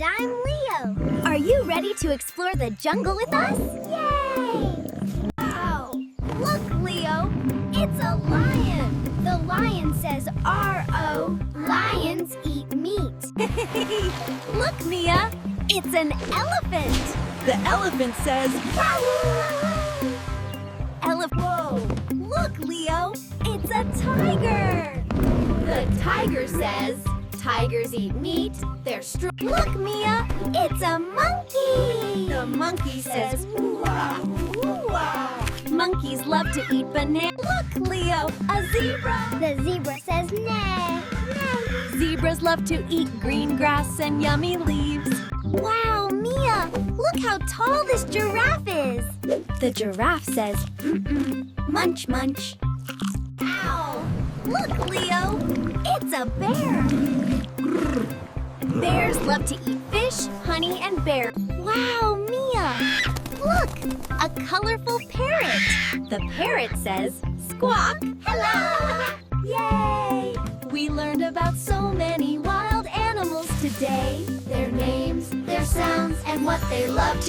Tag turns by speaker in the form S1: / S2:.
S1: And I'm Leo.
S2: Are you ready to explore the jungle with us?
S1: Yay!
S2: Wow! Look, Leo! It's a lion!
S1: The lion says R-O. Lions eat meat.
S2: Look, Mia! It's an elephant!
S3: The elephant says,
S1: Pawooo!
S2: Whoa! Look, Leo! It's a tiger!
S4: The tiger says, tigers eat meat, they're strong.
S2: Look, Mia! It's a monkey!
S3: the monkey says, "Woo-wah, woo-wah."
S2: Monkeys love to eat bananas. Look, Leo! A zebra!
S1: The zebra says nay. Nay.
S2: Zebras love to eat green grass and yummy leaves. Wow, Mia! Look how tall this giraffe is! The giraffe says, munch, munch. Ow! Look, Leo! It's a bear! Bears love to eat fish, honey, and berries. Wow, Mia! Look! A colorful parrot! The parrot says, squawk!
S1: Hello!
S2: Yay! We learned about so many wild animals today.
S4: Their names, their sounds, and what they love to